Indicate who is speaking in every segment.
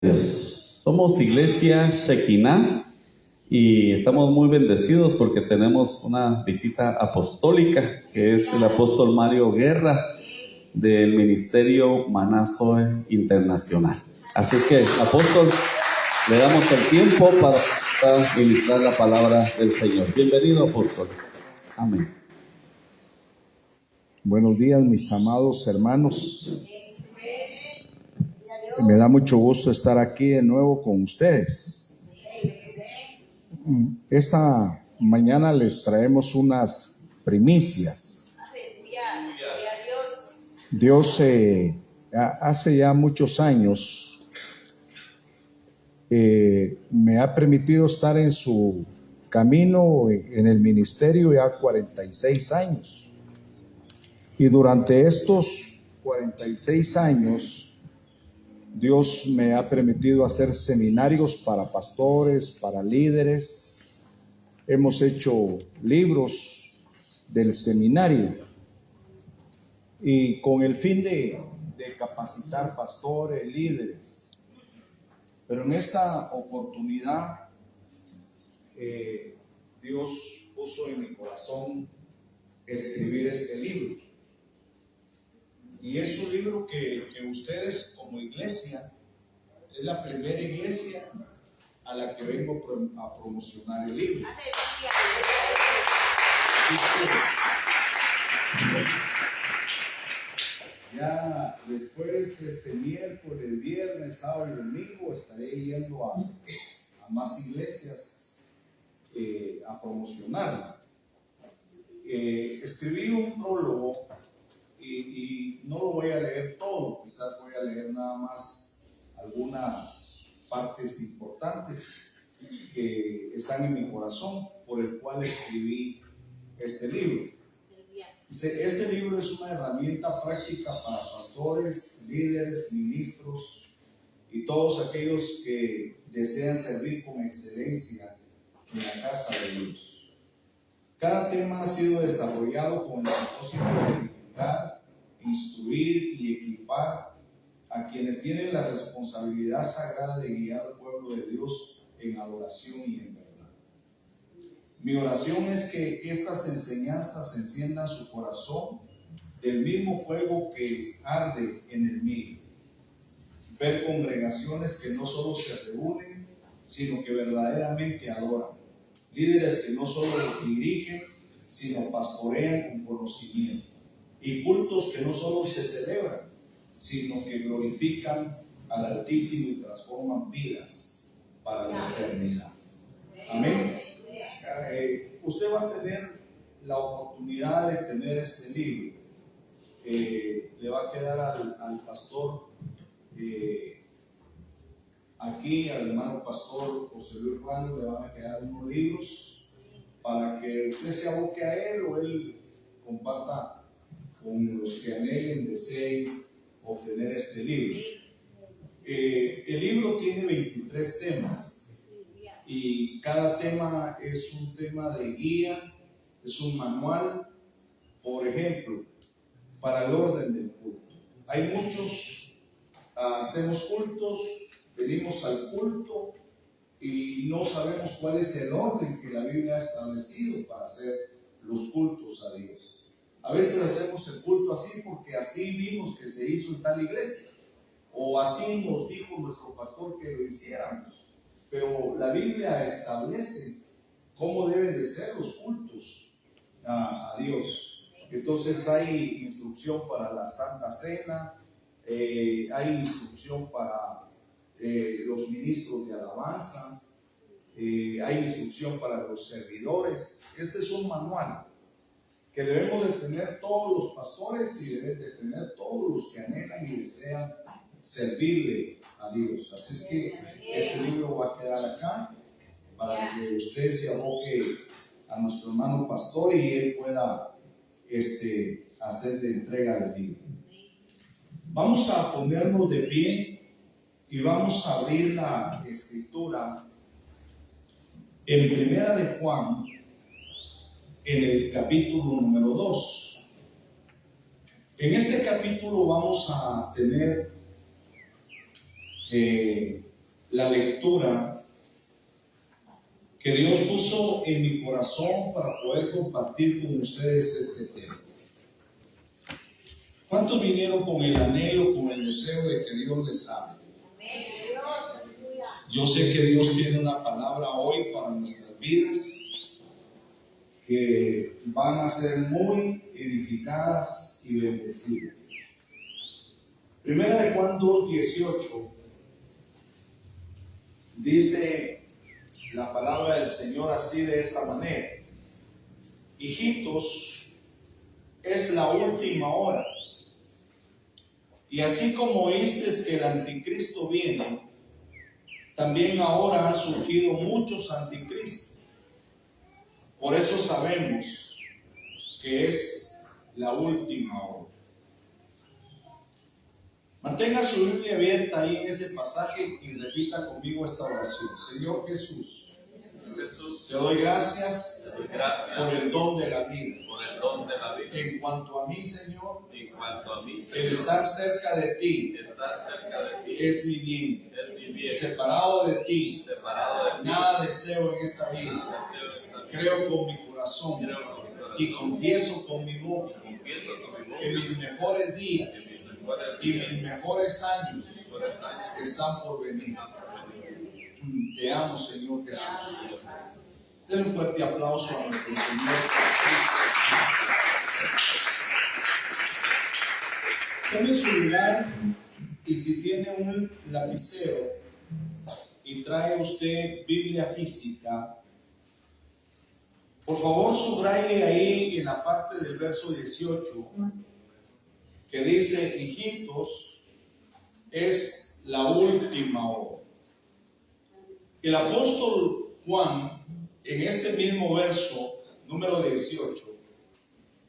Speaker 1: Dios. Somos Iglesia Shekinah y estamos muy bendecidos porque tenemos una visita apostólica que es el apóstol Mario Guerra del Ministerio Manasoe Internacional. Así que, apóstol, le damos el tiempo para ministrar la palabra del Señor. Bienvenido, apóstol. Amén.
Speaker 2: Buenos días, mis amados hermanos. Me da mucho gusto estar aquí de nuevo con ustedes. Esta mañana les traemos unas primicias. Dios hace ya muchos años me ha permitido estar en su camino en el ministerio ya 46 años. Y durante estos 46 años Dios me ha permitido hacer seminarios para pastores, para líderes. Hemos hecho libros del seminario y con el fin de capacitar pastores, líderes. Pero en esta oportunidad Dios puso en mi corazón escribir este libro. Y es un libro que ustedes como iglesia, es la primera iglesia a la que vengo a promocionar el libro. Ya después, miércoles, viernes, sábado y domingo, estaré yendo a más iglesias a promocionarla. Escribí un prólogo y no lo voy a leer todo, quizás voy a leer nada más algunas partes importantes que están en mi corazón, por el cual escribí este libro. Este libro es una herramienta práctica para pastores, líderes, ministros y todos aquellos que desean servir con excelencia en la casa de Dios. Cada tema ha sido desarrollado con el propósito de edificar, instruir y equipar a quienes tienen la responsabilidad sagrada de guiar al pueblo de Dios en adoración y en verdad. Mi oración es que estas enseñanzas enciendan su corazón del mismo fuego que arde en el mío. Ver congregaciones que no solo se reúnen, sino que verdaderamente adoran. Líderes que no solo dirigen, sino pastorean con conocimiento. Y cultos que no solo se celebran, sino que glorifican al Altísimo y transforman vidas para la eternidad. Amén. Usted va a tener la oportunidad de tener este libro. Le va a quedar al pastor aquí, al hermano pastor José Luis Juan, le van a quedar unos libros para que usted se aboque a él o él comparta con los que anhelen, deseen obtener este libro. El libro tiene 23 temas y cada tema es un tema de guía, es un manual. Por ejemplo, para el orden del culto. Hay muchos, hacemos cultos, venimos al culto y no sabemos cuál es el orden que la Biblia ha establecido para hacer los cultos a Dios. A veces hacemos el culto así porque así vimos que se hizo en tal iglesia, o así nos dijo nuestro pastor que lo hiciéramos. Pero la Biblia establece cómo deben de ser los cultos a Dios. Entonces hay instrucción para la Santa Cena, hay instrucción para los ministros de alabanza, hay instrucción para los servidores. Este es un manual que debemos de tener todos los pastores y deben de tener todos los que anhelan y desean servirle a Dios. Así es que este libro va a quedar acá para que usted se aboque a nuestro hermano pastor y él pueda hacer de entrega del libro. Vamos a ponernos de pie y vamos a abrir la escritura en Primera de Juan, en el capítulo número 2. En este capítulo vamos a tener la lectura que Dios puso en mi corazón para poder compartir con ustedes este tema. ¿Cuántos vinieron con el anhelo, con el deseo de que Dios les hable? Yo sé que Dios tiene una palabra hoy para nuestras vidas que van a ser muy edificadas y bendecidas. Primera de Juan 2:18 dice la palabra del Señor así, de esta manera: hijitos, es la última hora. Y así como oísteis que el anticristo viene, también ahora han surgido muchos anticristos. Por eso sabemos que es la última hora. Mantenga su Biblia abierta ahí en ese pasaje y repita conmigo esta oración. Señor Jesús, te doy gracias por el don de la vida. En cuanto a mí, Señor, el estar cerca de ti es mi bien. Separado de ti, nada deseo en esta vida. Creo con mi corazón y confieso con mi boca que mis mejores días y mis mejores años están por venir. Te amo, Señor Jesús. Den un fuerte aplauso a nuestro Señor Jesús. Tome su lugar y si tiene un lapicero y trae usted Biblia física, por favor subraye ahí en la parte del verso 18 que dice: hijitos, es la última hora. El apóstol Juan, en este mismo verso, número 18,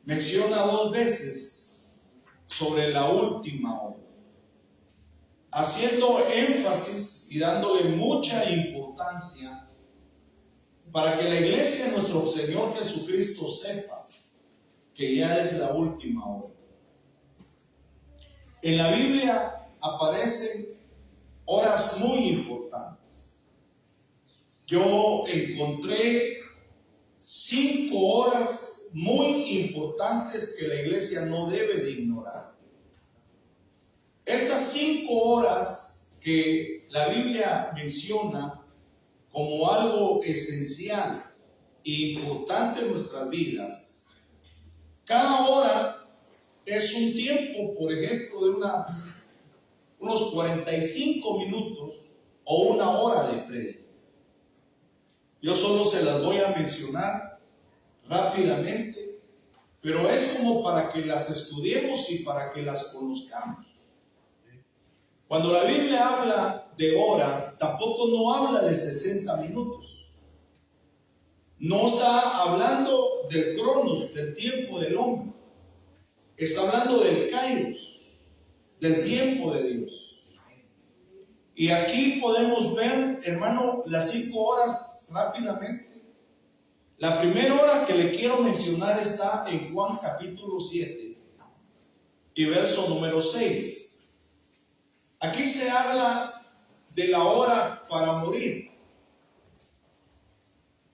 Speaker 2: menciona 2 veces sobre la última hora, haciendo énfasis y dándole mucha importancia para que la iglesia de nuestro Señor Jesucristo sepa que ya es la última hora. En la Biblia aparecen horas muy importantes. Yo encontré 5 horas muy importantes que la iglesia no debe de ignorar. Estas 5 horas que la Biblia menciona como algo esencial e importante en nuestras vidas, cada hora es un tiempo, por ejemplo, de unos 45 minutos o 1 hora de prédica. Yo solo se las voy a mencionar rápidamente, pero es como para que las estudiemos y para que las conozcamos. Cuando la Biblia habla de hora, tampoco no habla de 60 minutos. No está hablando del cronos, del tiempo del hombre. Está hablando del kairos, del tiempo de Dios. Y aquí podemos ver, hermano, las 5 horas rápidamente. La primera hora que le quiero mencionar está en Juan capítulo 7 y verso número 6. Aquí se habla de la hora para morir.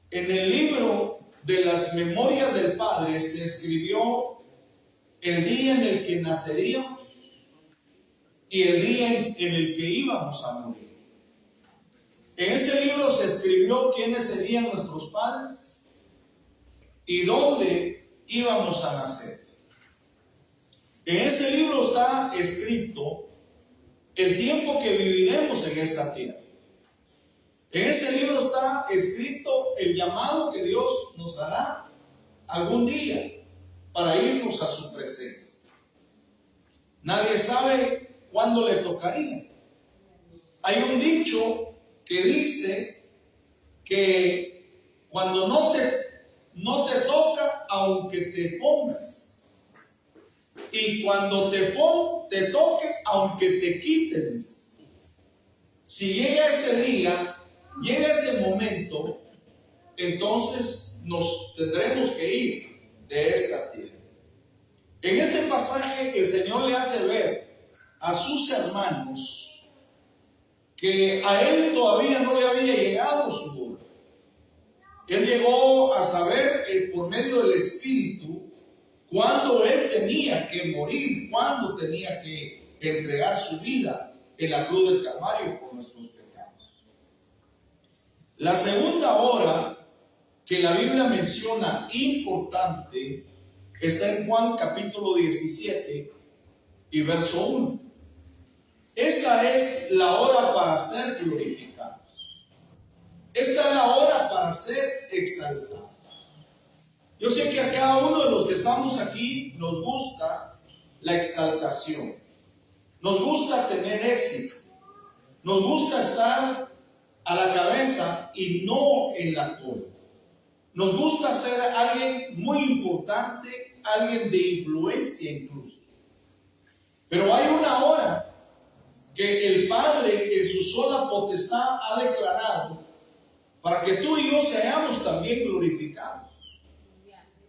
Speaker 2: En el libro de las Memorias del Padre se escribió el día en el que naceríamos y el día en el que íbamos a morir. En ese libro se escribió quiénes serían nuestros padres y dónde íbamos a nacer. En ese libro está escrito el tiempo que viviremos en esta tierra. En ese libro está escrito el llamado que Dios nos hará algún día para irnos a su presencia. Nadie sabe cuándo le tocaría. Hay un dicho que dice que cuando no te toca, aunque te pongas, y cuando te toque, aunque te quites. Si llega ese día, llega ese momento, entonces nos tendremos que ir de esta tierra. En este pasaje el Señor le hace ver a sus hermanos que a él todavía no le había llegado su hora. Él llegó a saber por medio del Espíritu cuándo él tenía que morir, cuándo tenía que entregar su vida en la cruz del Calvario por nuestros pecados. La segunda hora que la Biblia menciona importante está en Juan capítulo 17 y verso 1. Esta es la hora para ser glorificados. Esta es la hora para ser exaltados. Yo sé que a cada uno de los que estamos aquí nos gusta la exaltación. Nos gusta tener éxito. Nos gusta estar a la cabeza y no en la cola. Nos gusta ser alguien muy importante, alguien de influencia incluso. Pero hay una hora que el Padre en su sola potestad ha declarado para que tú y yo seamos también glorificados.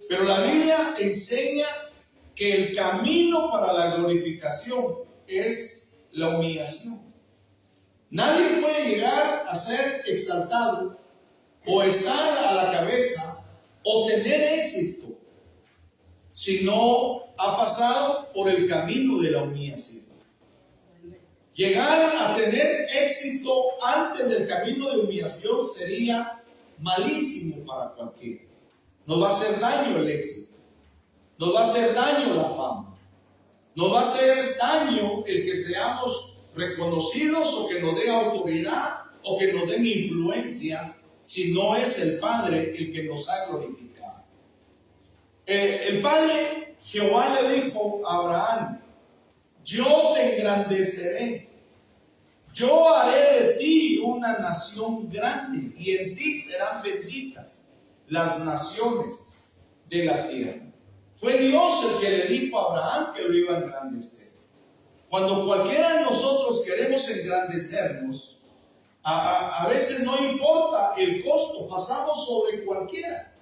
Speaker 2: Pero la Biblia enseña que el camino para la glorificación es la humillación. Nadie puede llegar a ser exaltado o estar a la cabeza o tener éxito si no ha pasado por el camino de la humillación. Llegar a tener éxito antes del camino de humillación sería malísimo para cualquiera. Nos va a hacer daño el éxito, nos va a hacer daño la fama, nos va a hacer daño el que seamos reconocidos o que nos den autoridad o que nos den influencia si no es el Padre el que nos ha glorificado. El Padre Jehová le dijo a Abraham: yo te engrandeceré, yo haré de ti una nación grande y en ti serán benditas las naciones de la tierra. Fue Dios el que le dijo a Abraham que lo iba a engrandecer. Cuando cualquiera de nosotros queremos engrandecernos, a veces no importa el costo, pasamos sobre cualquiera,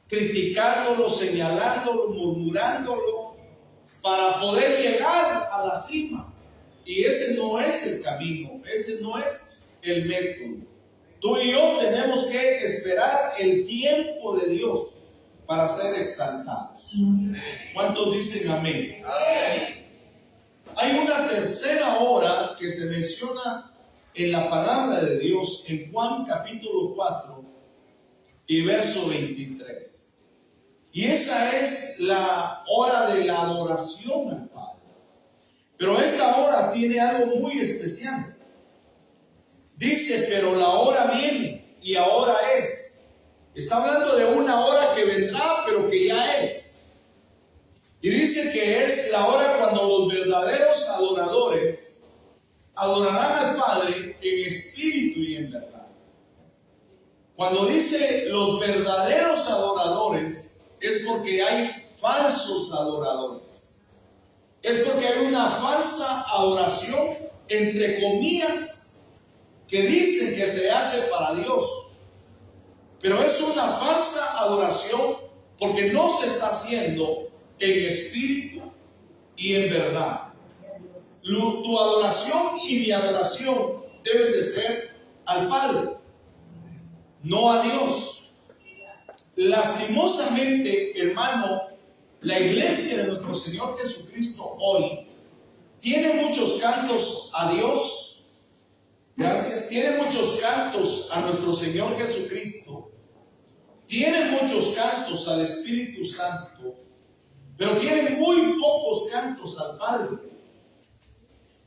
Speaker 2: criticándolo, señalándolo, murmurándolo, para poder llegar a la cima. Y ese no es el camino, ese no es el método. Tú y yo tenemos que esperar el tiempo de Dios para ser exaltados. ¿Cuántos dicen amén? Hay una tercera hora que se menciona en la palabra de Dios en Juan capítulo 4 y verso 23. Y esa es la hora de la adoración al Padre. Pero esta hora tiene algo muy especial. Dice, pero la hora viene y ahora es. Está hablando de una hora que vendrá, pero que ya es. Y dice que es la hora cuando los verdaderos adoradores adorarán al Padre en espíritu y en verdad. Cuando dice los verdaderos adoradores, es porque hay falsos adoradores. Es porque hay una falsa adoración, entre comillas, que dicen que se hace para Dios. Pero es una falsa adoración porque no se está haciendo en espíritu y en verdad. Tu adoración y mi adoración deben de ser al Padre, no a Dios. Lastimosamente, hermano, la iglesia de nuestro Señor Jesucristo hoy tiene muchos cantos a Dios. Gracias. Tiene muchos cantos a nuestro Señor Jesucristo. Tiene muchos cantos al Espíritu Santo. Pero tiene muy pocos cantos al Padre.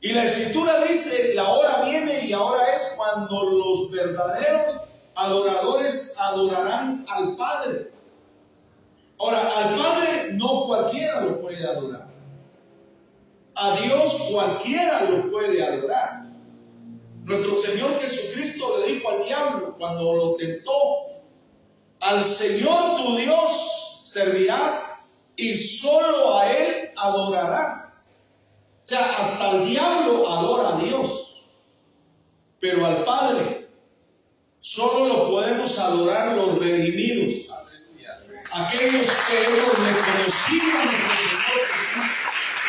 Speaker 2: Y la Escritura dice, la hora viene y ahora es cuando los verdaderos adoradores adorarán al Padre. Ahora, al Padre no cualquiera lo puede adorar. A Dios cualquiera lo puede adorar. Nuestro Señor Jesucristo le dijo al diablo cuando lo tentó: al Señor tu Dios servirás y solo a Él adorarás. O sea, hasta el diablo adora a Dios, pero al Padre solo lo podemos adorar los redimidos, aquellos que hemos reconocido a nuestro Señor Jesús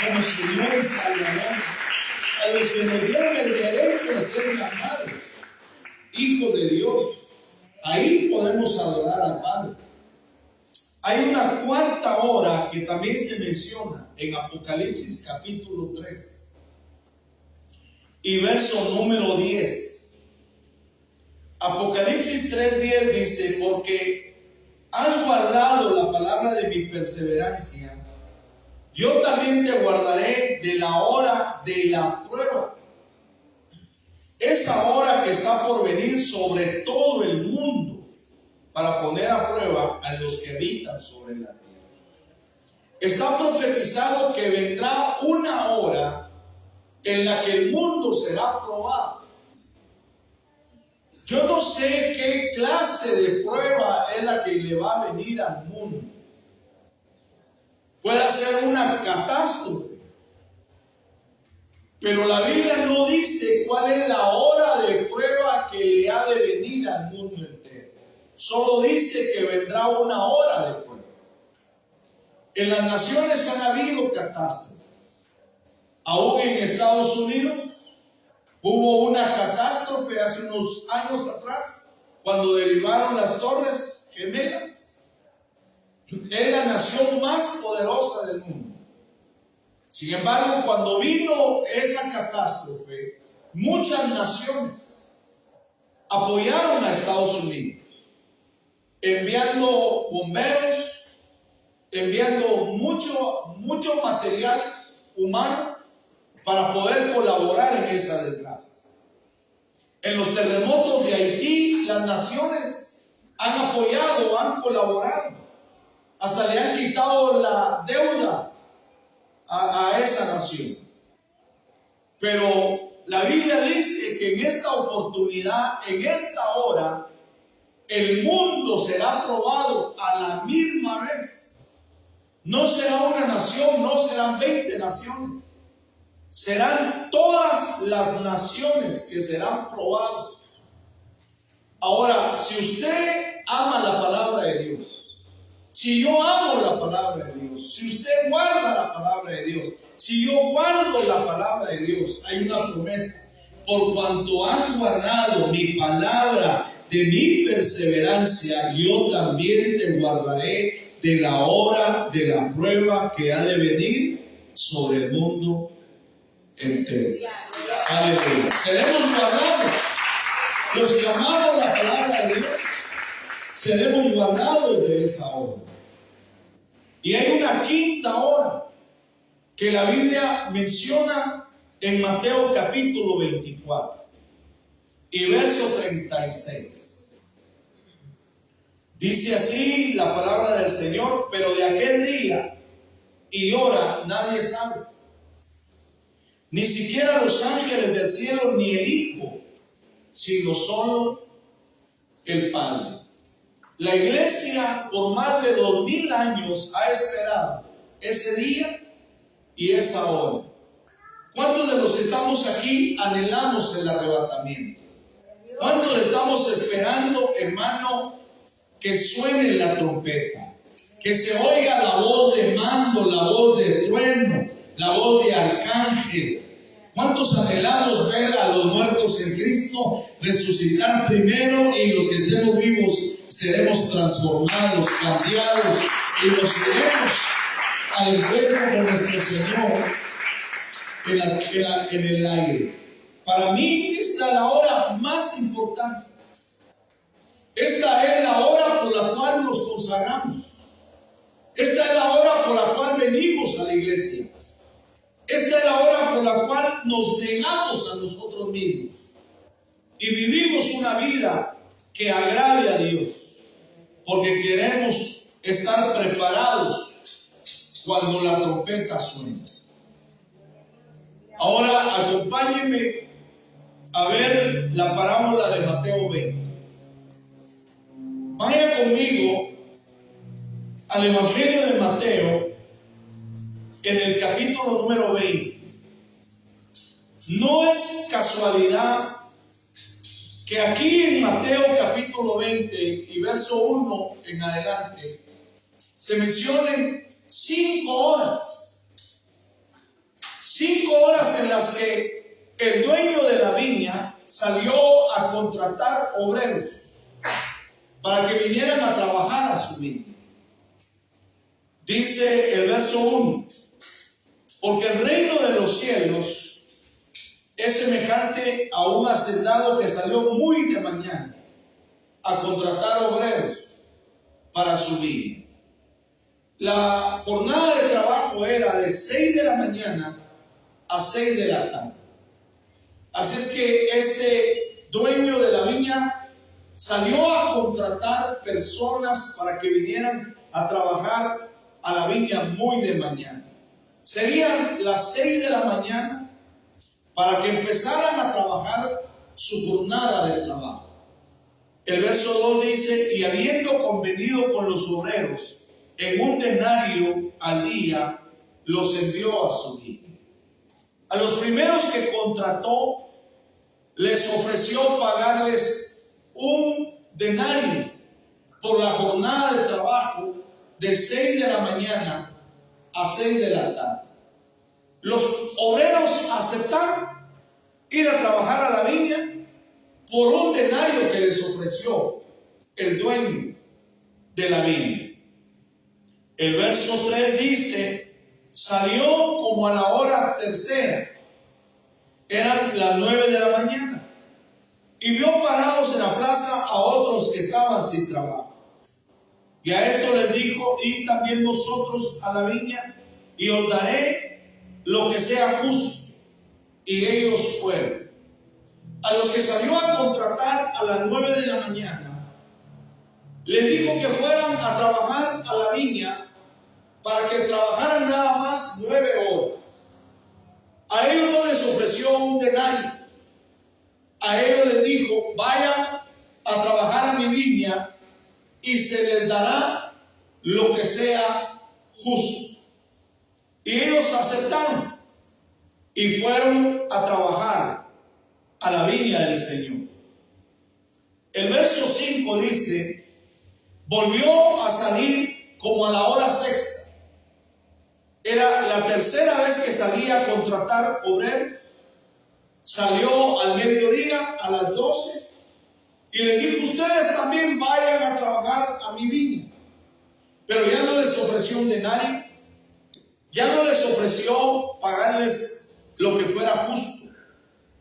Speaker 2: como Señor y Salvador, a los que nos dieron el derecho de ser llamados hijos de Dios. Ahí podemos adorar al Padre. Hay una cuarta hora que también se menciona en Apocalipsis capítulo 3 y verso número 10. Apocalipsis 3:10 dice: porque has guardado la palabra de mi perseverancia, yo también te guardaré de la hora de la prueba, esa hora que está por venir sobre todo el mundo, para poner a prueba a los que habitan sobre la tierra. Está profetizado que vendrá una hora en la que el mundo será probado. Yo no sé qué clase de prueba es la que le va a venir al mundo. Puede ser una catástrofe, pero la Biblia no dice cuál es la hora de prueba que le ha de venir al mundo entero. Solo dice que vendrá una hora de prueba. En las naciones han habido catástrofes. Aún en Estados Unidos hubo una catástrofe hace unos años atrás, cuando derribaron las Torres Gemelas. Es la nación más poderosa del mundo. Sin embargo, cuando vino esa catástrofe, muchas naciones apoyaron a Estados Unidos, enviando bomberos, enviando mucho material humano para poder colaborar en esa desgracia. En los terremotos de Haití, las naciones han apoyado, han colaborado. Hasta le han quitado la deuda a esa nación. Pero la Biblia dice que en esta oportunidad, en esta hora, el mundo será probado a la misma vez. No será una nación, no serán 20 naciones. Serán todas las naciones que serán probadas. Ahora, si usted ama la palabra de Dios, si yo amo la palabra de Dios, si usted guarda la palabra de Dios, si yo guardo la palabra de Dios, hay una promesa: por cuanto has guardado mi palabra de mi perseverancia, yo también te guardaré de la hora de la prueba que ha de venir sobre el mundo entero. Aleluya. Seremos guardados. Los que amamos la palabra de Dios, seremos guardados de esa hora. Y hay una quinta hora que la Biblia menciona en Mateo capítulo 24 y verso 36. Dice así la palabra del Señor: pero de aquel día y hora nadie sabe, ni siquiera los ángeles del cielo ni el Hijo, sino solo el Padre. La iglesia por más de 2000 años ha esperado ese día y esa hora. ¿Cuántos de los que estamos aquí anhelamos el arrebatamiento? ¿Cuántos estamos esperando, hermano, que suene la trompeta? Que se oiga la voz de mando, la voz de trueno, la voz de arcángel. ¿Cuántos anhelamos ver a los muertos en Cristo resucitar primero, y los que estemos vivos seremos transformados, cambiados, y nos iremos al encuentro con nuestro Señor en el aire? Para mí esta es la hora más importante. Esta es la hora por la cual nos consagramos. Esta es la hora por la cual venimos a la iglesia. Esta es la hora por la cual nos negamos a nosotros mismos y vivimos una vida que agrade a Dios, porque queremos estar preparados cuando la trompeta suene. Ahora acompáñenme a ver la parábola de Mateo 20. Vaya conmigo al Evangelio de Mateo, en el capítulo número 20. No es casualidad que aquí en Mateo capítulo 20 y verso 1 en adelante se mencionen 5 horas. 5 horas en las que el dueño de la viña salió a contratar obreros para que vinieran a trabajar a su viña. Dice el verso 1, porque el reino de los cielos es semejante a un hacendado que salió muy de mañana a contratar obreros para su viña. La jornada de trabajo era de 6 de la mañana a 6 de la tarde. Así es que este dueño de la viña salió a contratar personas para que vinieran a trabajar a la viña muy de mañana. Serían las 6 de la mañana para que empezaran a trabajar su jornada de trabajo. El verso 2 dice, y habiendo convenido con los obreros en un denario al día, los envió a su viña. A los primeros que contrató, les ofreció pagarles un denario por la jornada de trabajo de 6 de la mañana a 6 de la tarde. Los obreros aceptaron ir a trabajar a la viña por un denario que les ofreció el dueño de la viña. El verso 3 dice, salió como a la hora tercera, eran las 9 de la mañana, y vio parados en la plaza a otros que estaban sin trabajo. Y a esto les dijo, id también vosotros a la viña, y os daré lo que sea justo. Y ellos fueron. A los que salió a contratar a las 9 de la mañana, les dijo que fueran a trabajar a la viña para que trabajaran nada más 9 horas. A ellos no les ofreció un denario. A ellos les dijo, vayan a trabajar a mi viña y se les dará lo que sea justo. Y ellos aceptaron y fueron a trabajar a la viña del Señor. El verso 5 dice, volvió a salir como a la hora sexta. Era la tercera vez que salía a contratar obreros. Salió al mediodía, a las 12, y le dijo, ustedes también vayan a trabajar a mi viña. Pero ya no les ofreció un denario, ya no les ofreció pagarles lo que fuera justo.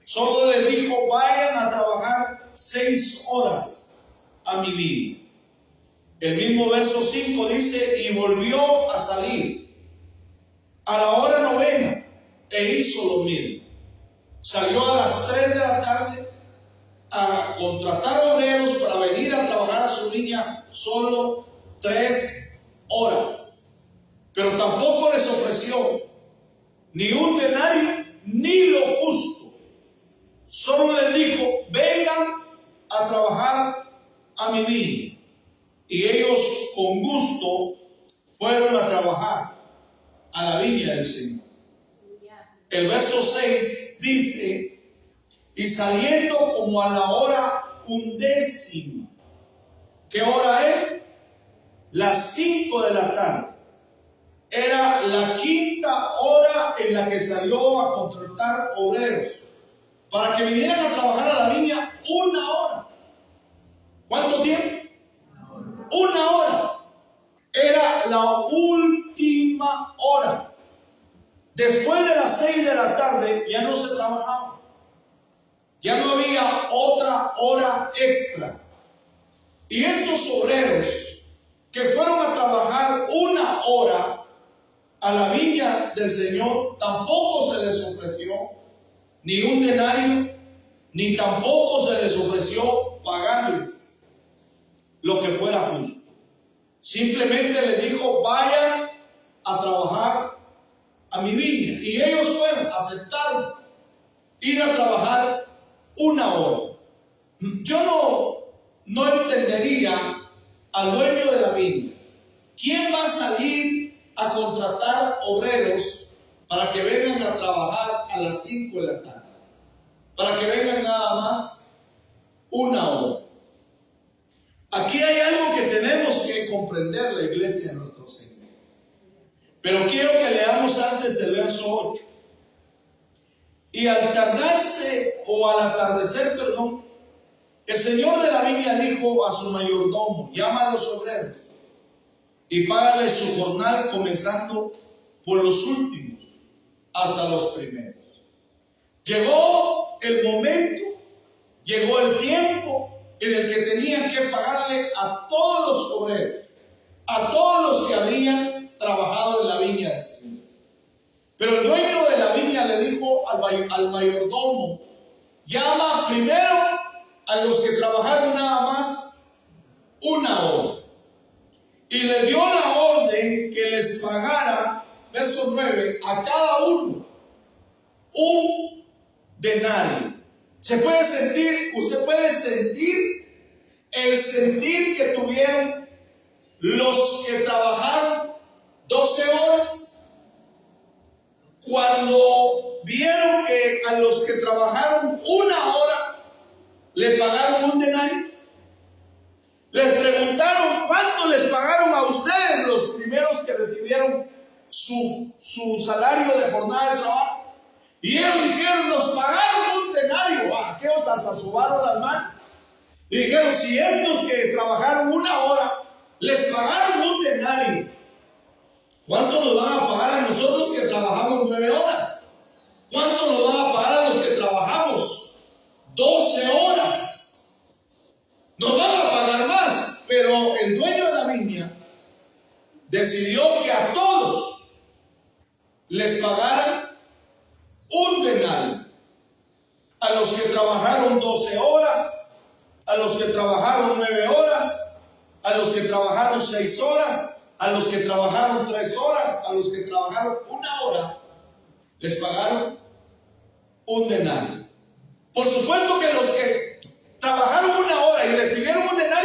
Speaker 2: Solo les dijo, vayan a trabajar 6 horas a mi viña. El mismo verso 5 dice, y volvió a salir a la hora novena e hizo lo mismo. Salió a las 3 de la tarde a contratar obreros para venir a trabajar a su viña solo 3 horas. Pero tampoco les ofreció ni un denario ni lo justo. Solo les dijo, vengan a trabajar a mi viña. Y ellos con gusto fueron a trabajar a la viña del Señor. El verso 6 dice, y saliendo como a la hora 11:00, ¿qué hora es? Las 5 de la tarde. Era la 5ª hora en la que salió a contratar obreros para que vinieran a trabajar a la viña 1 hora. ¿Cuánto tiempo? 1 hora. Era la última hora. Después de las 6 de la tarde ya no se trabajaba. Ya no había otra hora extra. Y estos obreros que fueron a trabajar 1 hora a la viña del Señor, tampoco se les ofreció ni un denario, ni tampoco se les ofreció pagarles lo que fuera justo. Simplemente le dijo, vayan a trabajar a mi viña. Y ellos fueron, aceptaron ir a trabajar 1 hora. Yo no entendería al dueño de la viña. ¿Quién va a salir a contratar obreros para que vengan a trabajar a las 5 de la tarde? Para que vengan nada más 1 hora. Aquí hay algo que tenemos que comprender, la iglesia de nuestro Señor. Pero quiero que leamos antes el verso 8. Y al tardarse, o al atardecer, perdón, el señor de la viña dijo a su mayordomo: llama a los obreros y págale su jornal, comenzando por los últimos hasta los primeros. Llegó el momento, llegó el tiempo en el que tenían que pagarle a todos los obreros, a todos los que habían trabajado en la viña del Señor. Pero el dueño de la viña le dijo al mayordomo: llama primero a los que trabajaron nada más una hora. Y le dio la orden que les pagara, verso 9, a cada uno un denario. Se puede sentir, usted puede sentir el sentir que tuvieron los que trabajaron 12 horas, cuando vieron que a los que trabajaron una hora le pagaron un denario. Les preguntaron: ¿cuánto les pagaron a ustedes, los primeros que recibieron su salario de jornada de trabajo? Y ellos dijeron: nos pagaron un denario. Aquellos hasta subaron las manos y dijeron: si estos que trabajaron una hora les pagaron un denario, ¿cuánto nos van a pagar a nosotros que trabajamos 9 horas? ¿Cuánto nos van a pagar a los que trabajamos 12 horas? Nos van a pagar más. Pero el dueño de la viña decidió que a todos les pagaran un denario. A los que trabajaron 12 horas, a los que trabajaron 9 horas, a los que trabajaron 6 horas, a los que trabajaron 3 horas, a los que trabajaron 1 hora, les pagaron un denario. Por supuesto que los que trabajaron 1 hora y recibieron un denario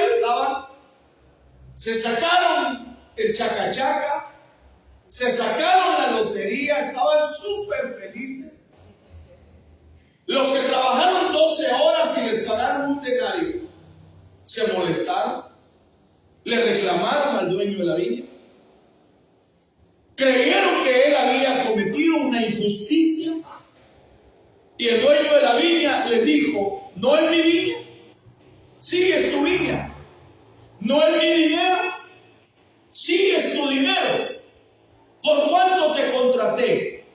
Speaker 2: se sacaron el chacachaca, se sacaron la lotería, estaban súper felices. Los que trabajaron 12 horas y les pagaron un denario se molestaron, le reclamaron al dueño de la viña, creyeron que él había cometido una injusticia, y el dueño de la viña le dijo: no es mi viña, sí es tu viña, no es mi dinero, sí es tu dinero. ¿Por cuánto te contraté?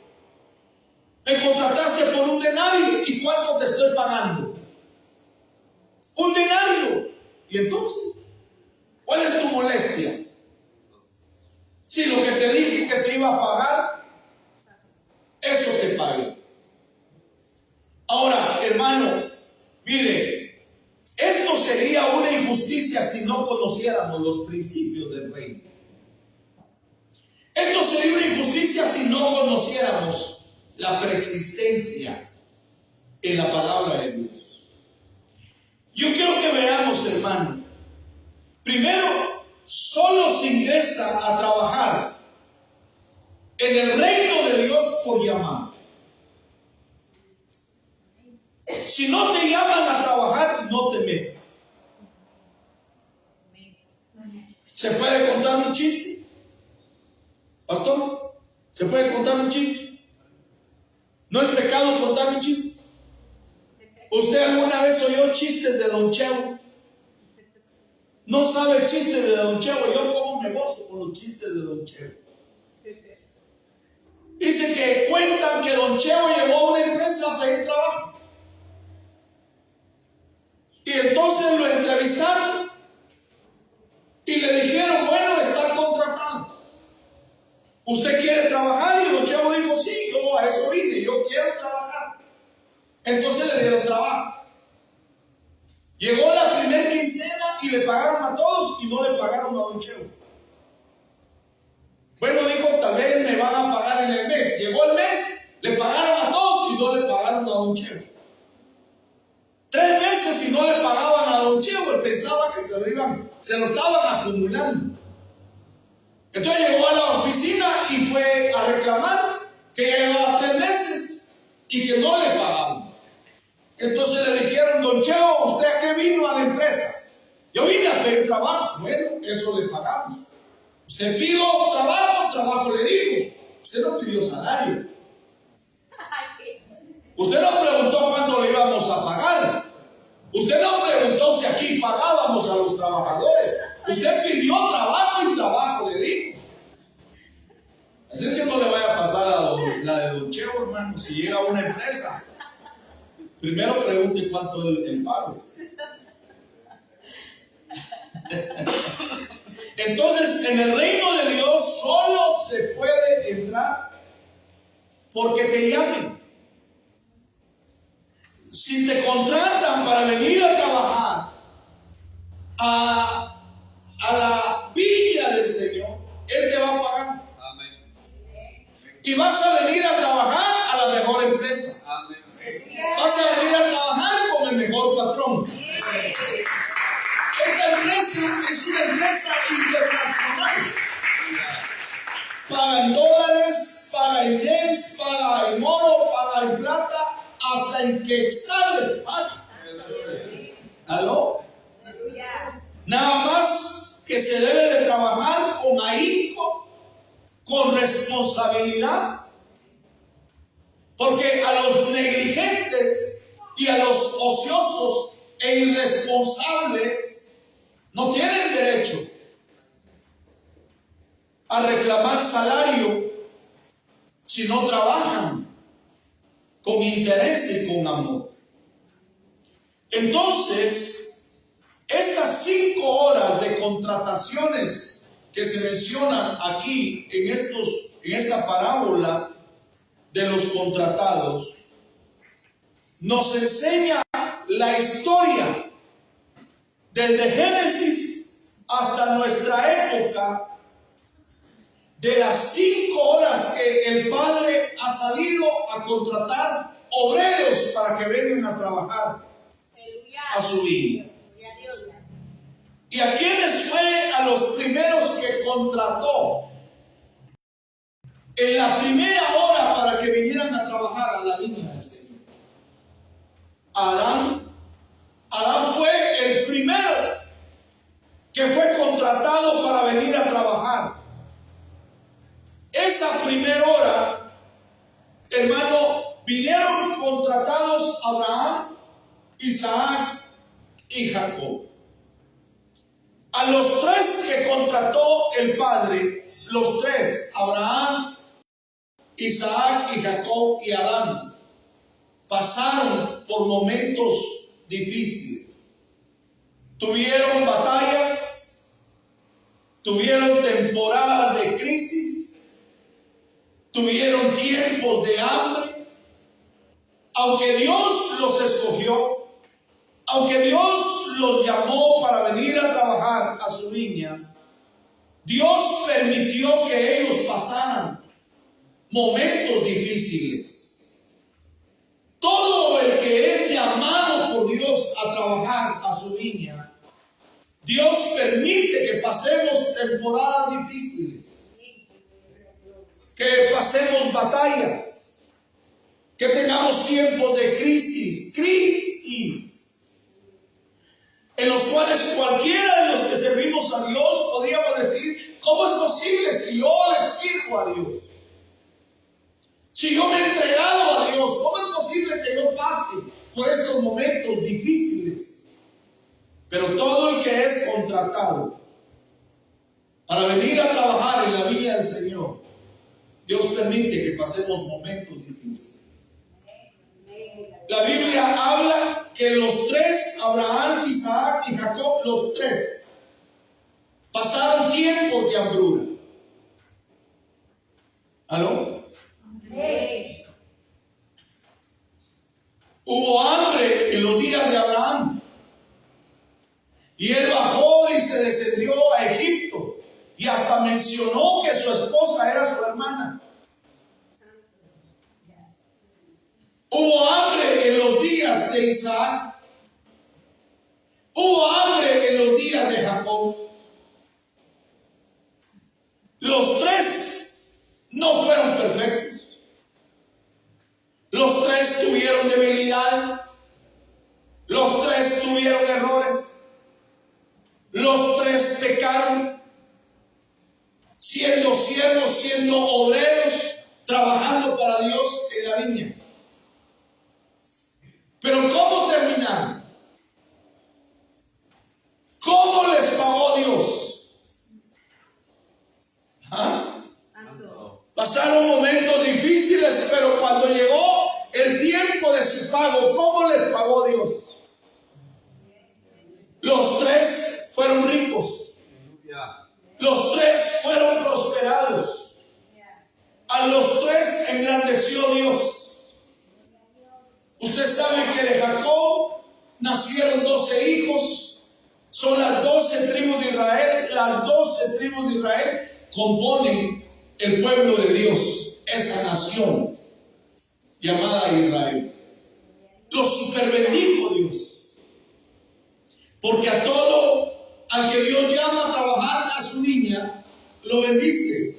Speaker 2: Me contrataste por un denario, ¿y cuánto te estoy pagando? Un denario. ¿Y entonces cuál es tu molestia? Si lo que te dije que te iba a pagar, eso te pagué. Ahora, hermano, mire, esto sería una injusticia si no conociéramos los principios del reino. Esto sería una injusticia si no conociéramos la preexistencia en la palabra de Dios. Yo quiero que veamos, hermano. Primero, solo se ingresa a trabajar en el reino de Dios por llamado. Si no te llaman a trabajar, no te metas. ¿Se puede contar un chiste? Pastor, ¿se puede contar un chiste? ¿No es pecado contar un chiste? ¿Usted alguna vez oyó chistes de Don Chevo? ¿No sabe chistes de Don Chevo? Yo como me gozo con los chistes de Don Chevo. Dice que cuentan que Don Chevo llegó a una empresa a pedir trabajo. Y entonces lo entrevistaron y le dijeron: bueno, está contratado. ¿Usted quiere trabajar? Y Don Chevo dijo: sí, yo a eso vine, yo quiero trabajar. Entonces le dieron trabajo. Llegó la primera quincena y le pagaron a todos y no le pagaron a Don Chevo. Bueno, dijo: tal vez me van a pagar en el mes. Llegó el mes, le pagaron a todos y no le pagaron a Don Chevo. 3 meses y no le pagaban a Don Chevo. Él pensaba que se lo estaban acumulando. Entonces llegó a la oficina y fue a reclamar que ya llevaba 3 meses y que no le pagaban. Entonces le dijeron: Don Chevo, ¿usted a qué vino a la empresa? Yo vine a pedir trabajo. Bueno, eso le pagamos. Usted pidió trabajo le dimos. Usted no pidió salario. Usted no preguntó cuánto le íbamos a pagar. Usted no preguntó si aquí pagábamos a los trabajadores. Usted pidió trabajo y trabajo le dijo. Así es que no le vaya a pasar a la de Don Cheo, hermano. Si llega a una empresa, primero pregunte cuánto es el pago. Entonces, en el reino de Dios solo se puede entrar porque te llamen. Si te contratan para venir a trabajar a la viña del Señor, Él te va a pagar. Amén. Y vas a venir a trabajar a la mejor empresa. Amén. Vas a venir a trabajar con el mejor patrón. Esta empresa es una empresa internacional. Paga en dólares, paga en yenes, paga en oro, paga en plata, hasta en quetzales paga. ¿Aló? Nada más que se debe de trabajar con ahínco, con responsabilidad. Porque a los negligentes y a los ociosos e irresponsables no tienen derecho a reclamar salario si no trabajan con interés y con amor. Entonces, estas 5 horas de contrataciones que se mencionan aquí en esta parábola de los contratados, nos enseña la historia desde Génesis hasta nuestra época de las 5 horas que el Padre ha salido a contratar obreros para que vengan a trabajar a su viña. ¿Y a quiénes fue a los primeros que contrató en la primera hora para que vinieran a trabajar a la viña del Señor? Adán. Adán fue el primero que fue contratado para venir a trabajar. Esa primera hora, hermano, vinieron contratados Abraham, Isaac y Jacob. A los 3 que contrató el Padre, los 3, Abraham, Isaac y Jacob y Adán, pasaron por momentos difíciles. Tuvieron batallas, tuvieron temporadas de crisis, tuvieron tiempos de hambre. Aunque Dios los escogió, aunque Dios los llamó para venir a trabajar a su viña, Dios permitió que ellos pasaran momentos difíciles. Todo el que es llamado por Dios a trabajar a su viña, Dios permite que pasemos temporadas difíciles, que pasemos batallas, que tengamos tiempos de crisis, en los cuales cualquiera de los que servimos a Dios podríamos decir: ¿cómo es posible si yo le sirvo a Dios? Si yo me he entregado a Dios, ¿cómo es posible que yo pase por esos momentos difíciles? Pero todo el que es contratado para venir a trabajar en la viña del Señor, Dios permite que pasemos momentos difíciles. La Biblia habla que los 3, Abraham, Isaac y Jacob, los 3, pasaron tiempos de hambruna. ¿Aló? Sí. Hubo hambre en los días de Abraham. Y él bajó y se descendió a Egipto. Y hasta mencionó que su esposa era su hermana. Hubo hambre en los días de Isaac. Hubo hambre en los días de Jacob. Los 3 no fueron perfectos. Los 3 tuvieron debilidades. Los 3 tuvieron errores. Los 3 pecaron, siendo siervos, siendo obreros, trabajando para Dios en la viña. Pero ¿cómo terminaron? ¿Cómo les pagó Dios? ¿Ah? Pasaron momentos difíciles, pero cuando llegó el tiempo de su pago, ¿cómo les pagó Dios? Los tres fueron ricos. Los tres fueron prosperados. A los tres engrandeció Dios. Usted sabe que de Jacob nacieron 12 hijos. Son las 12 tribus de Israel. Las 12 tribus de Israel componen el pueblo de Dios, esa nación llamada Israel. Los superbendijo Dios, porque a todo al que Dios llama a trabajar a su niña, lo bendice,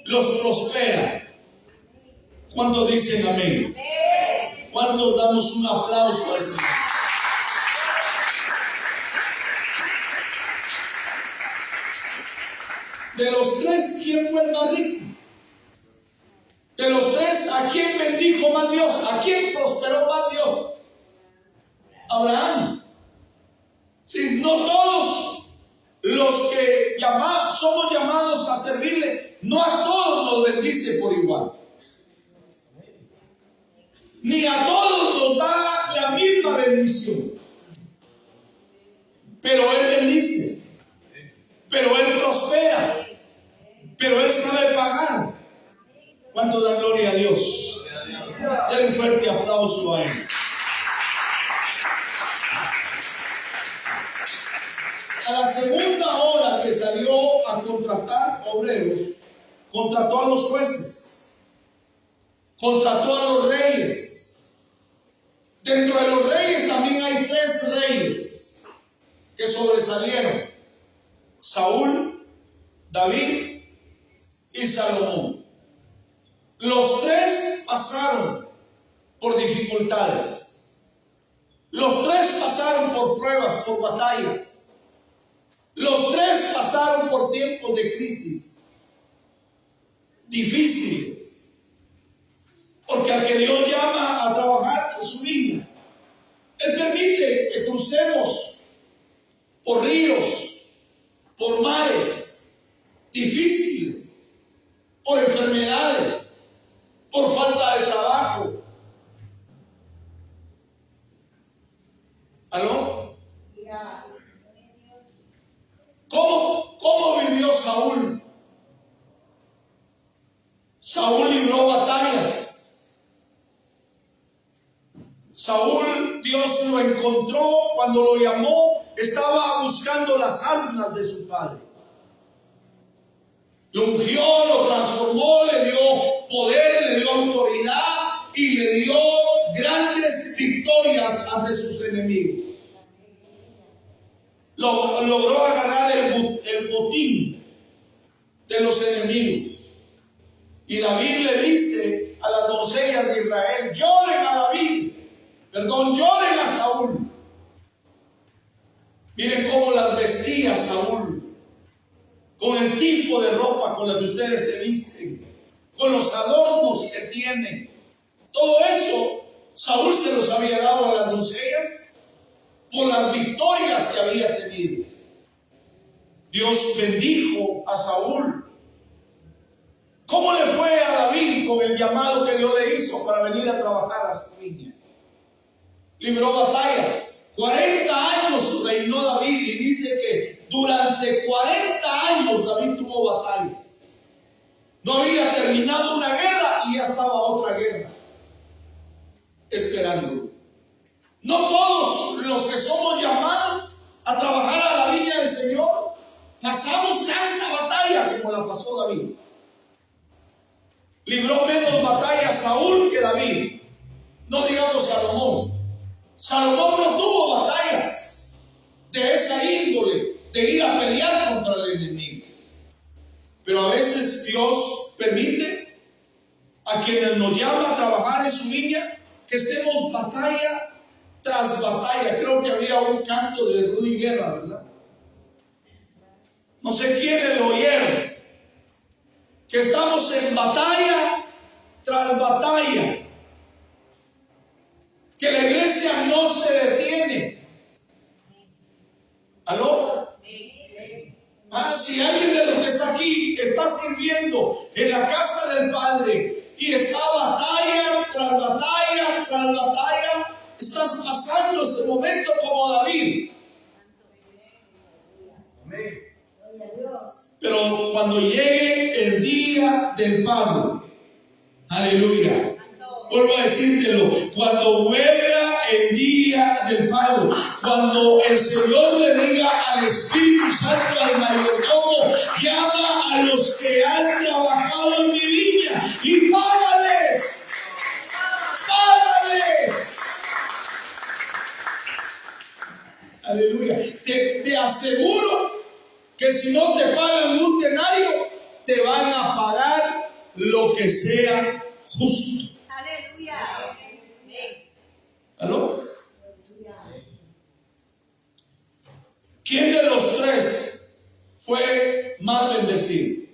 Speaker 2: los prospera. ¿Cuántos dicen amén? ¿Cuántos damos un aplauso a ese? De los tres, ¿quién fue el más rico? De los tres, ¿a quién bendijo más Dios? ¿A quién prosperó más Dios? Abraham. Sí, no todos los que somos llamados a servirle, no a todos nos bendice por igual. Ni a todos nos da la misma bendición. Pero Él bendice. Pero Él prospera. Pero Él sabe pagar. ¿Cuánto da gloria a Dios? Denle un fuerte aplauso a Él. A la segunda hora que salió a contratar obreros, contrató a los jueces, contrató a los reyes. Dentro de los reyes también hay 3 reyes que sobresalieron: Saúl, David y Salomón. Los 3 pasaron por dificultades. Los 3 pasaron por pruebas, por batallas. Los 3 pasaron por tiempos de crisis difíciles. Porque al que Dios llama a trabajar en su viña, Él permite que crucemos por ríos, por mares difíciles, por enfermedades, por falta de trabajo. ¿Aló? ¿Cómo vivió Saúl? Saúl libró batallas. Saúl, Dios lo encontró cuando lo llamó, estaba buscando las asnas de su padre. Lo ungió, lo transformó, le dio poder, le dio autoridad y le dio grandes victorias ante sus enemigos. Logró agarrar el botín de los enemigos. Y David le dice a las doncellas de Israel: lloren a Saúl. Miren cómo las vestía Saúl, con el tipo de ropa con la que ustedes se visten, con los adornos que tienen. Todo eso Saúl se los había dado a las doncellas por las victorias que había tenido. Dios bendijo a Saúl. ¿Cómo le fue a David con el llamado que Dios le hizo para venir a trabajar a su viña? Libró batallas. 40 años reinó David, y dice que durante 40 años David tuvo batallas. No había terminado una guerra y ya estaba otra guerra esperando. No todos los que somos llamados a trabajar a la viña del Señor pasamos tanta batalla como la pasó David. Libró menos batallas Saúl que David. No digamos Salomón. Salomón no tuvo batallas de esa índole, de ir a pelear contra el enemigo. Pero a veces Dios permite a quienes nos llaman a trabajar en su viña que estemos batalla tras batalla. Creo que había un canto de Rudy Guerra, ¿verdad? No sé quiénes lo oyeron. Que estamos en batalla tras batalla. que la iglesia no se detiene. ¿Aló? Si alguien de los que está aquí está sirviendo en la casa del Padre y está batalla tras batalla tras batalla, estás pasando ese momento como David. Pero cuando llegue el día del pago, aleluya, vuelvo a decírtelo, cuando vuelva el día del pago, cuando el Señor le diga al Espíritu Santo, al mayordomo, llama a los que han trabajado en mi viña y págales, págales. Aleluya. Te aseguro que si no te pagan un denario, te van a pagar lo que sea justo.
Speaker 3: Aleluya.
Speaker 2: ¿Aló? ¿Quién de los tres fue más bendecido?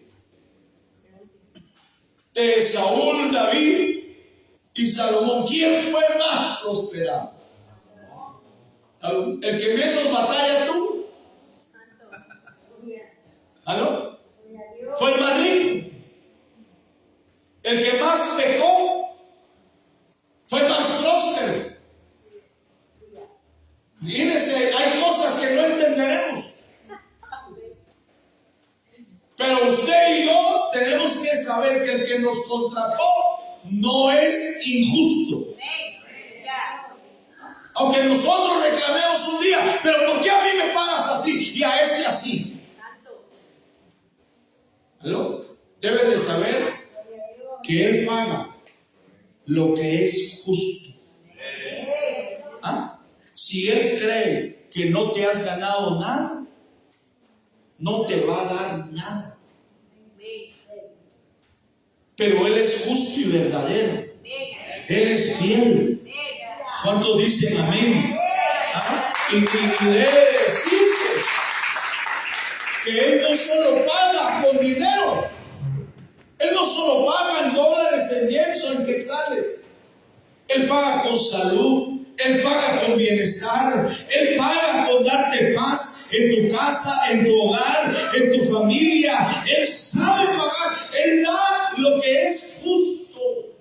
Speaker 2: De Saúl, David y Salomón. ¿Quién fue más prosperado? ¿El que menos batalla tuvo? ¿Aló? Fue el más rico. El que más pecó fue más próspero. Fíjense, hay cosas que no entenderemos. Pero usted y yo tenemos que saber que el que nos contrató no es injusto. Aunque nosotros reclamemos un día, pero ¿por qué a mí me pagas así y a este así? ¿Aló? Debes de saber que Él paga lo que es justo. ¿Ah? Si Él cree que no te has ganado nada, no te va a dar nada. Pero Él es justo y verdadero. Él es fiel. ¿Cuántos dicen amén? ¿Ah? Y debe decirse que Él no solo paga con dinero. Él no solo paga en dólares, en yenes o en quetzales. Él paga con salud. Él paga con bienestar. Él paga con darte paz en tu casa, en tu hogar, en tu familia. Él sabe pagar. Él da lo que es justo.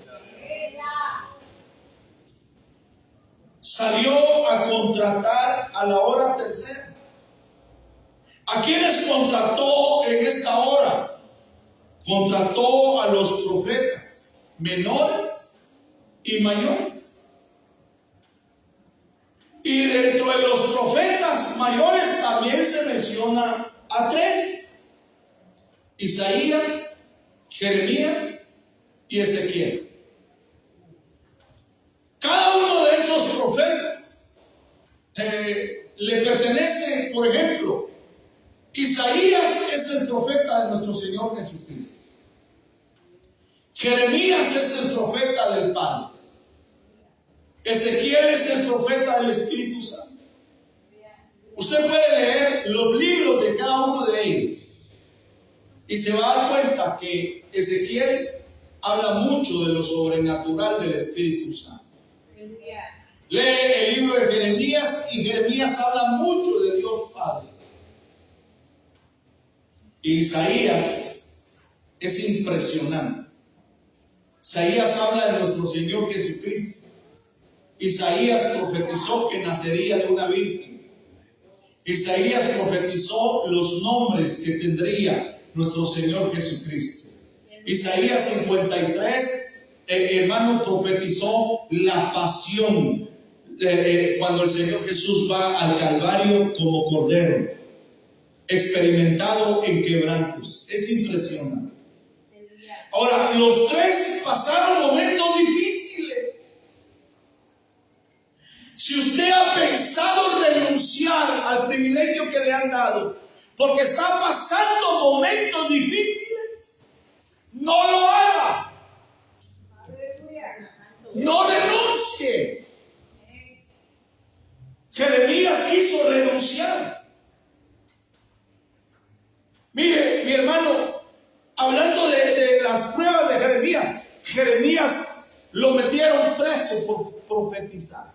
Speaker 2: Salió a contratar a la hora tercera. ¿A quiénes contrató en esta hora? Contrató a los profetas menores y mayores. Y dentro de los profetas mayores también se menciona a tres: Isaías, Jeremías y Ezequiel. Cada uno de esos profetas le pertenece, por ejemplo, Isaías es el profeta de nuestro Señor Jesucristo. Jeremías es el profeta del Padre. Ezequiel es el profeta del Espíritu Santo. Usted puede leer los libros de cada uno de ellos y se va a dar cuenta que Ezequiel habla mucho de lo sobrenatural del Espíritu Santo. Lee el libro de Jeremías y Jeremías habla mucho de Dios Padre. Isaías es impresionante. Isaías habla de nuestro Señor Jesucristo. Isaías profetizó que nacería de una virgen. Isaías profetizó los nombres que tendría nuestro Señor Jesucristo. Isaías 53, hermano, profetizó la pasión cuando el Señor Jesús va al Calvario como cordero, experimentado en quebrantos. Es impresionante. Ahora, los tres pasaron momentos difíciles. Si usted ha pensado renunciar al privilegio que le han dado porque está pasando momentos difíciles, no lo haga. No renuncie. Jeremías quiso renunciar. Mire, mi hermano, hablando de las pruebas de Jeremías, Jeremías lo metieron preso. preso por profetizar.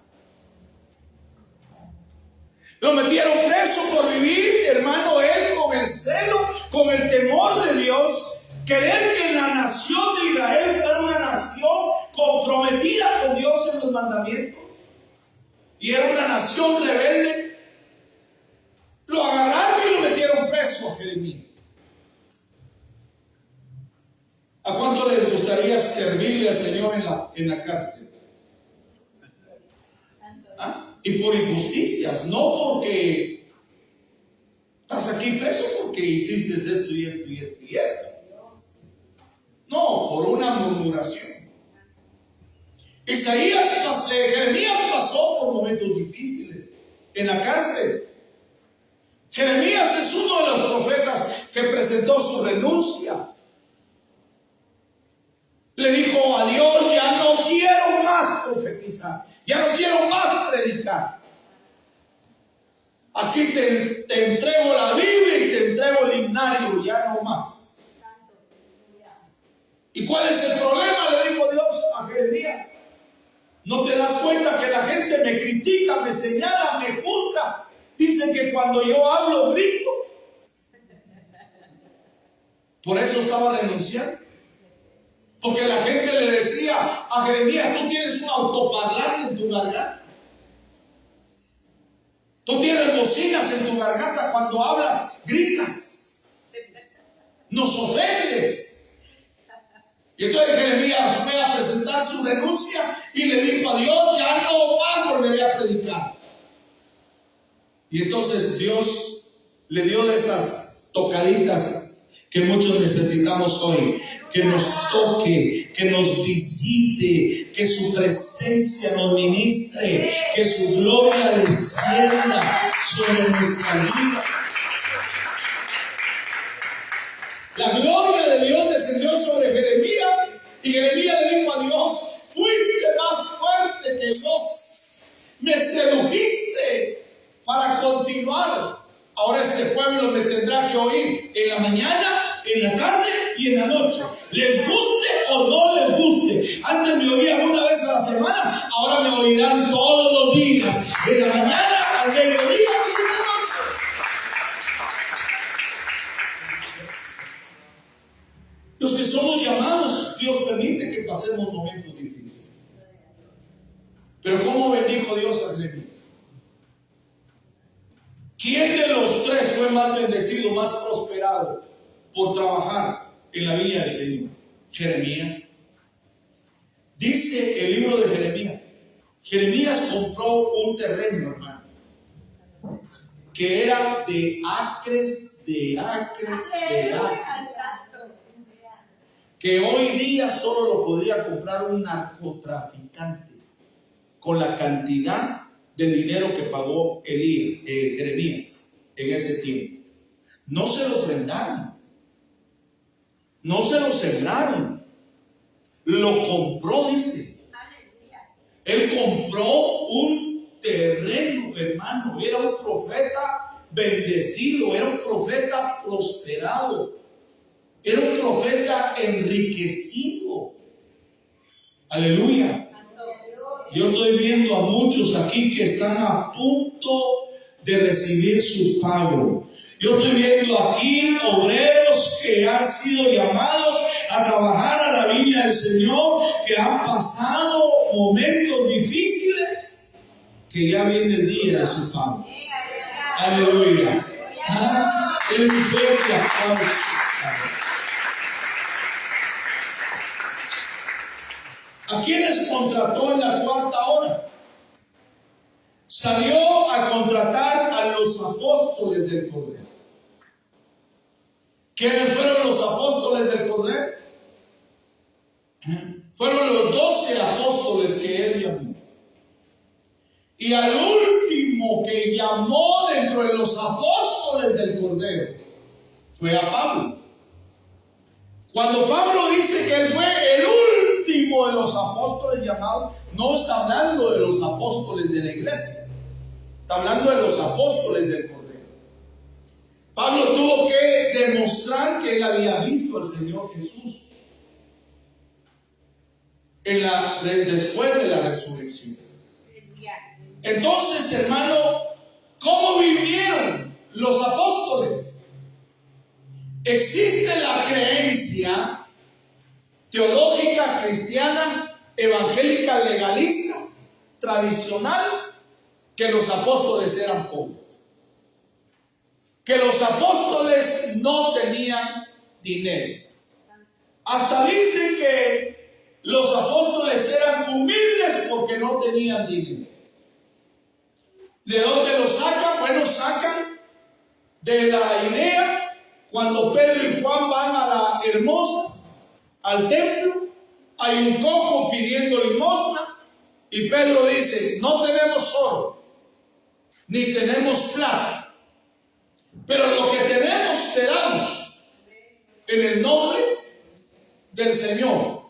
Speaker 2: Lo metieron preso por vivir, hermano, él con el celo, con el temor de Dios, querer que la nación de Israel fuera una nación comprometida con Dios en los mandamientos. Y era una nación rebelde. Lo agarraron y lo metieron preso a Jeremías. ¿A cuánto les gustaría servirle al Señor en la cárcel? ¿Ah? Y por injusticias, no porque estás aquí preso porque hiciste esto y esto y esto y esto. No, por una murmuración. Jeremías pasó por momentos difíciles en la cárcel. Jeremías es uno de los profetas que presentó su renuncia. Le dijo a Dios: ya no quiero más profetizar, ya no quiero más predicar. Aquí te entrego la Biblia y te entrego el himnario, ya no más. ¿Y cuál es el problema?, le dijo Dios a Jeremías. ¿No te das cuenta que la gente me critica, me señala, me juzga? Dicen que cuando yo hablo grito. Por eso estaba renunciando. Porque la gente le decía a Jeremías: tú tienes un autoparlante en tu garganta. Tú tienes bocinas en tu garganta, cuando hablas gritas. Nos ofendes. Y entonces Jeremías fue a presentar su renuncia y le dijo a Dios: ya no más volveré a predicar. Y entonces Dios le dio de esas tocaditas que muchos necesitamos hoy. Que nos toque, que nos visite, que su presencia nos ministre, que su gloria descienda sobre nuestra vida. La gloria de Dios descendió sobre Jeremías y Jeremías le dijo a Dios: fuiste más fuerte que yo, me sedujiste para continuar. Ahora este pueblo me tendrá que oír en la mañana, en la tarde y en la noche. Les guste o no les guste. Antes me oían una vez a la semana, ahora me oirán todos los días, de la mañana al mediodía y en la noche. Los que somos llamados, Dios permite que pasemos momentos difíciles. Pero ¿cómo bendijo Dios a Jeremías? ¿Quién de los tres fue más bendecido, más prosperado por trabajar en la viña del Señor? Jeremías. Dice el libro de Jeremías: Jeremías compró un terreno, hermano, que era de acres, que hoy día solo lo podría comprar un narcotraficante con la cantidad de dinero que pagó Jeremías en ese tiempo. No se lo ofrendaron, no se lo sembraron, lo compró, dice. Él compró un terreno, hermano. Era un profeta bendecido, era un profeta prosperado, era un profeta enriquecido. Aleluya. Yo estoy viendo a muchos aquí que están a punto de recibir su pago. Yo estoy viendo aquí obreros que han sido llamados a trabajar a la viña del Señor, que han pasado momentos difíciles, que ya viene el día de su pago. Aleluya. El fuerte aplauso. ¿A quiénes contrató en la cuarta hora? Salió a contratar a los apóstoles del Cordero. ¿Quiénes fueron los apóstoles del Cordero? Fueron los 12 apóstoles que él llamó. Y al último que llamó dentro de los apóstoles del Cordero fue a Pablo. Cuando Pablo dice que él fue el último de los apóstoles llamados, no está hablando de los apóstoles de la iglesia, está hablando de los apóstoles del Cordero. Pablo tuvo que demostrar que él había visto al Señor Jesús. después de la resurrección. Entonces, hermano, ¿cómo vivieron los apóstoles? Existe la creencia teológica cristiana, evangélica, legalista, tradicional, que los apóstoles eran pobres, que los apóstoles no tenían dinero. Hasta dicen que los apóstoles eran humildes porque no tenían dinero. ¿De dónde lo sacan? Bueno, sacan de la idea cuando Pedro y Juan van a la Hermosa, al templo, hay un cojo pidiendo limosna y Pedro dice: no tenemos oro, ni tenemos plata, pero lo que tenemos te damos en el nombre del Señor,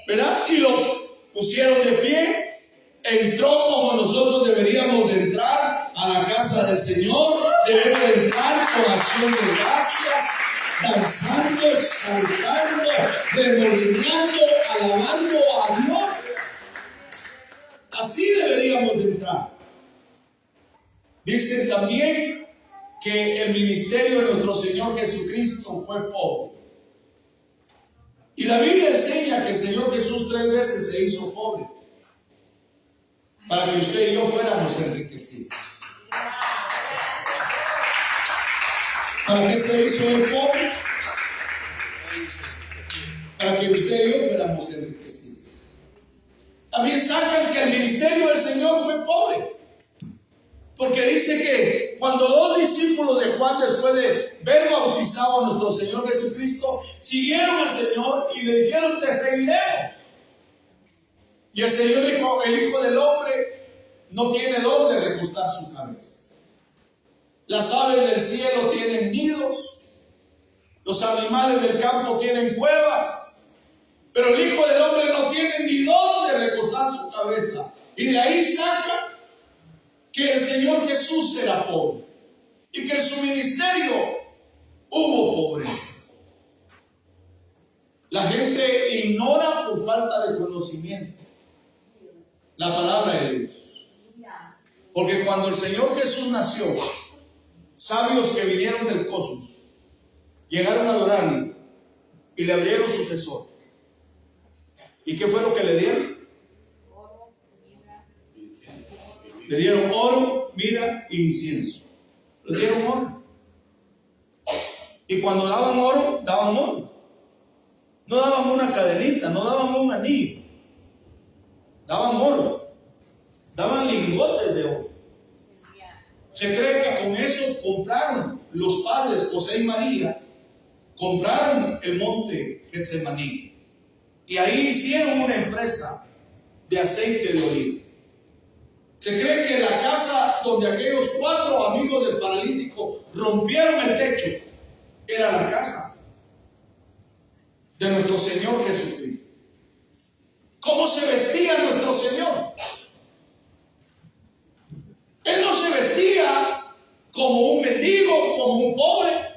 Speaker 2: ¿verdad? Y lo pusieron de pie. Entró como nosotros deberíamos de entrar a la casa del Señor. Debemos de entrar con acción de gracias, danzando, saltando, remolineando, alabando a Dios. Así deberíamos de entrar. Dicen también que el ministerio de nuestro Señor Jesucristo fue pobre. Y la Biblia enseña que el Señor Jesús 3 veces se hizo pobre, para que usted y yo fuéramos enriquecidos. ¿Para qué se hizo el pobre? Para que usted y yo fuéramos enriquecidos. También sacan que el ministerio del Señor fue pobre, porque dice que cuando 2 discípulos de Juan, después de ver bautizado a nuestro Señor Jesucristo, siguieron al Señor y le dijeron: te seguiremos. Y el Señor dijo: el Hijo del Hombre no tiene dónde recostar su cabeza. Las aves del cielo tienen nidos, los animales del campo tienen cuevas, pero el Hijo del Hombre no tiene ni dónde recostar su cabeza. Y de ahí saca que el Señor Jesús era pobre y que en su ministerio hubo pobreza. La gente ignora por falta de conocimiento la palabra de Dios. Porque cuando el Señor Jesús nació, sabios que vinieron del cosmos llegaron a adorarle y le abrieron su tesoro. ¿Y qué fue lo que le dieron? Le dieron oro, mirra e incienso. Le dieron oro. Y cuando daban oro, daban oro. No daban una cadenita, no daban un anillo. Daban oro. Daban lingotes de oro. Se cree que con eso compraron los padres José y María, compraron el monte Getsemaní. Y ahí hicieron una empresa de aceite de oliva. Se cree que la casa donde aquellos 4 amigos del paralítico rompieron el techo era la casa de nuestro Señor Jesucristo. ¿Cómo se vestía nuestro Señor? Él no se vestía como un mendigo, como un pobre.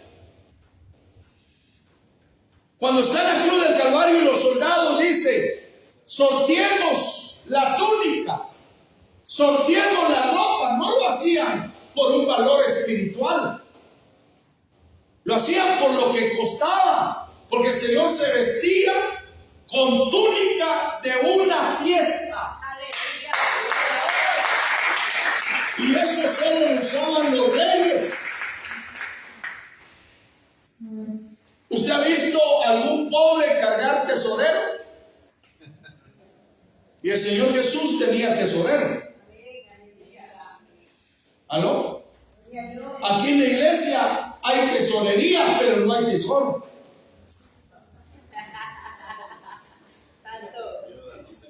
Speaker 2: Cuando está en la cruz del Calvario y los soldados dicen: sorteemos la túnica, sorteemos la ropa. No lo hacían por un valor espiritual, lo hacían por lo que costaba, porque el Señor se vestía con túnica de una pieza. Y eso solo lo usaban los reyes. ¿Usted ha visto algún pobre cargar tesorero? Y el Señor Jesús tenía tesorero. ¿Aló? Aquí en la iglesia hay tesorería, pero no hay tesoro.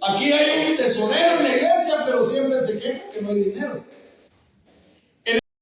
Speaker 2: Aquí hay un tesorero en la iglesia, pero siempre se queja que no hay dinero.